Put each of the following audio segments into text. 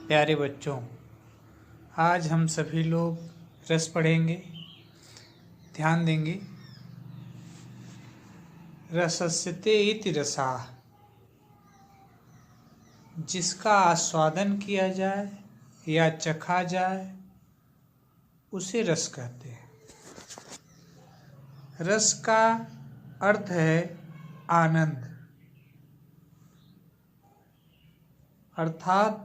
प्यारे बच्चों, आज हम सभी लोग रस पढ़ेंगे। ध्यान देंगे। रसस्यते इति रसाः, जिसका आस्वादन किया जाए या चखा जाए उसे रस कहते हैं। रस का अर्थ है आनंद, अर्थात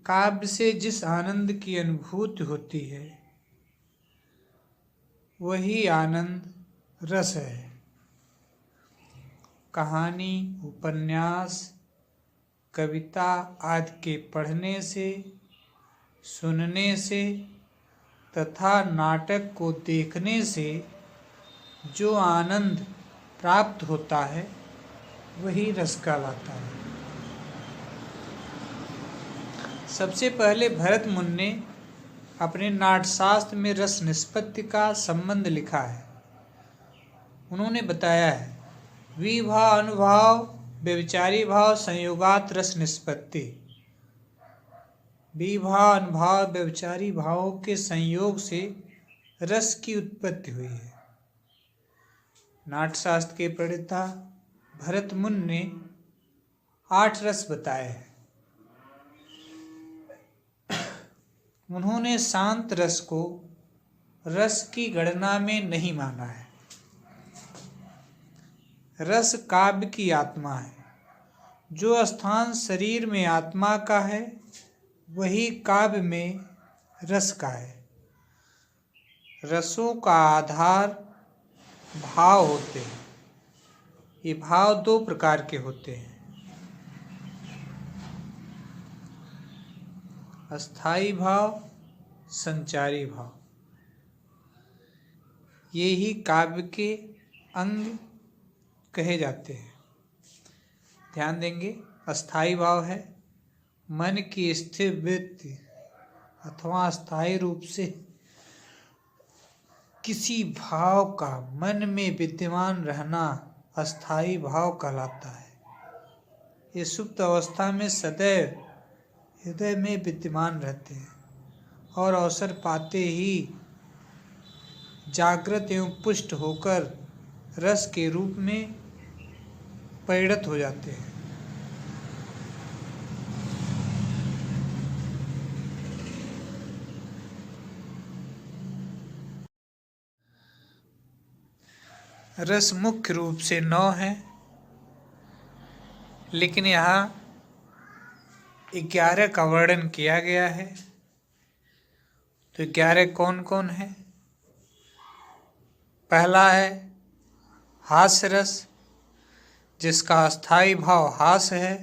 काव्य से जिस आनंद की अनुभूति होती है वही आनंद रस है। कहानी, उपन्यास, कविता आदि के पढ़ने से, सुनने से तथा नाटक को देखने से जो आनंद प्राप्त होता है वही रस कहलाता है। सबसे पहले भरत मुनि ने अपने नाट्यशास्त्र में रस निष्पत्ति का संबंध लिखा है। उन्होंने बताया है, विभाव अनुभाव व्यभिचारी भाव संयोगात रस निष्पत्ति। विभाव अनुभाव व्यभिचारी भावों के संयोग से रस की उत्पत्ति हुई है। नाट्यशास्त्र के प्रणेता भरत मुनि ने 8 रस बताए हैं। उन्होंने शांत रस को रस की गणना में नहीं माना है। रस काव्य की आत्मा है। जो स्थान शरीर में आत्मा का है वही काव्य में रस का है। रसों का आधार भाव होते हैं। ये भाव 2 प्रकार के होते हैं, अस्थाई भाव, संचारी भाव। ये ही काव्य के अंग कहे जाते हैं। ध्यान देंगे। अस्थाई भाव है मन की स्थिर वृत्ति अथवा स्थायी रूप से किसी भाव का मन में विद्यमान रहना अस्थाई भाव कहलाता है। ये सुप्त अवस्था में सदैव हृदय में विद्यमान रहते हैं और अवसर पाते ही जागृत एवं पुष्ट होकर रस के रूप में परिणत हो जाते हैं। रस मुख्य रूप से 9 है, लेकिन यहाँ 11 का वर्णन किया गया है। तो 11 कौन कौन है? पहला है हास्य रस, जिसका अस्थाई भाव हास्य है।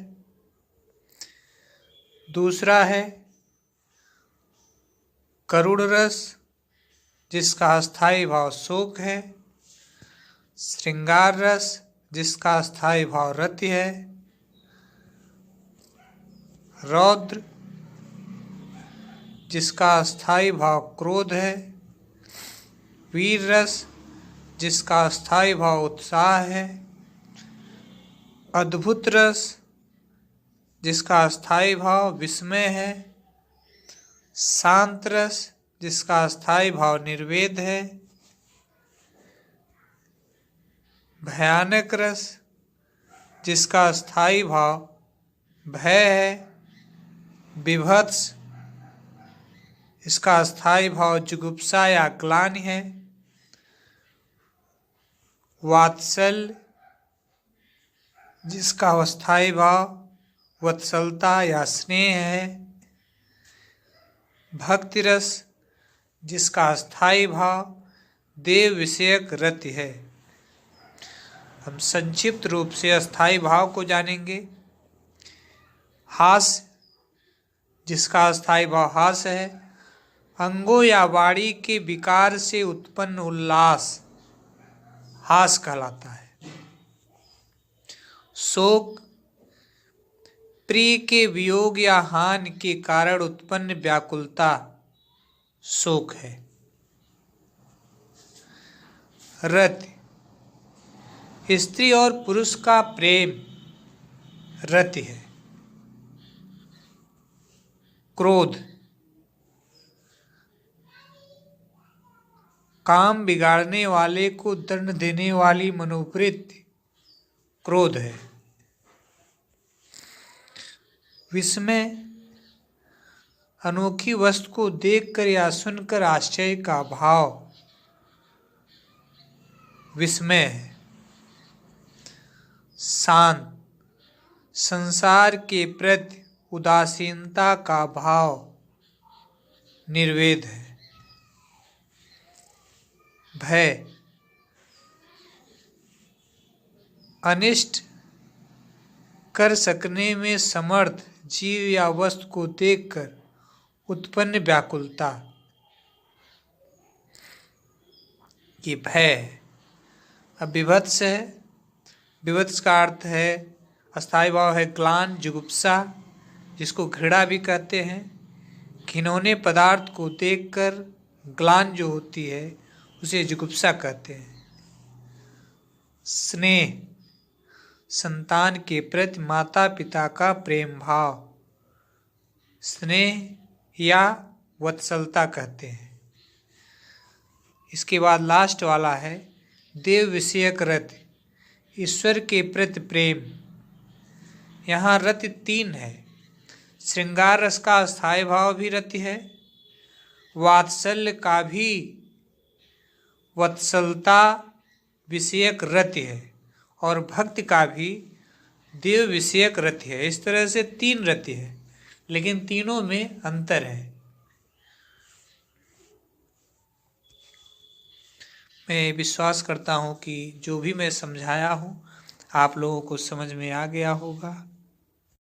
दूसरा है करुण रस, जिसका अस्थाई भाव शोक है। श्रृंगार रस, जिसका अस्थाई भाव रति है। रौद्र, जिसका अस्थाई भाव क्रोध है। वीर रस, जिसका अस्थाई भाव उत्साह है। अद्भुत रस, जिसका अस्थाई भाव विस्मय है। शांत रस, जिसका अस्थाई भाव निर्वेद है। भयानक रस, जिसका अस्थाई भाव भय है। विभत्स, इसका अस्थाई भाव जुगुप्सा या ग्लानि है। वात्सल्य, जिसका अस्थाई भाव वत्सलता या स्नेह है। भक्ति रस, जिसका अस्थाई भाव देव विषयक रति है। हम संक्षिप्त रूप से अस्थाई भाव को जानेंगे। हास्य, जिसका अस्थाई भाव हास्य है। अंगों या वाणी के विकार से उत्पन्न उल्लास हास्य कहलाता है। शोक, प्रिय के वियोग या हानि के कारण उत्पन्न व्याकुलता शोक है। रति, स्त्री और पुरुष का प्रेम रति है। क्रोध, काम बिगाड़ने वाले को दंड देने वाली मनोवृत्ति क्रोध है। विस्मय, अनोखी वस्तु को देखकर या सुनकर आश्चर्य का भाव विस्मय है। शांत, संसार के प्रति उदासीनता का भाव निर्वेद है। भय, अनिष्ट कर सकने में समर्थ जीव या वस्तु को देखकर उत्पन्न व्याकुलता, ये भय है। अब विभत्स है। विभत्स का अर्थ है, अस्थायी भाव है ग्लान, जुगुप्सा, जिसको घृणा भी कहते हैं। घिनौने पदार्थ को देखकर ग्लान जो होती है उसे जुगुप्सा कहते हैं। स्नेह, संतान के प्रति माता पिता का प्रेम भाव, स्नेह या वत्सलता कहते हैं। इसके बाद लास्ट वाला है देव विषयक रति, ईश्वर के प्रति प्रेम। यहाँ रति 3 है। श्रृंगार रस का अस्थायी भाव भी रति है, वात्सल्य का भी वत्सलता विषयक रति है, और भक्ति का भी देव विषयक रति है। इस तरह से 3 रति है, लेकिन तीनों में अंतर है। मैं विश्वास करता हूँ कि जो भी मैं समझाया हूँ आप लोगों को समझ में आ गया होगा।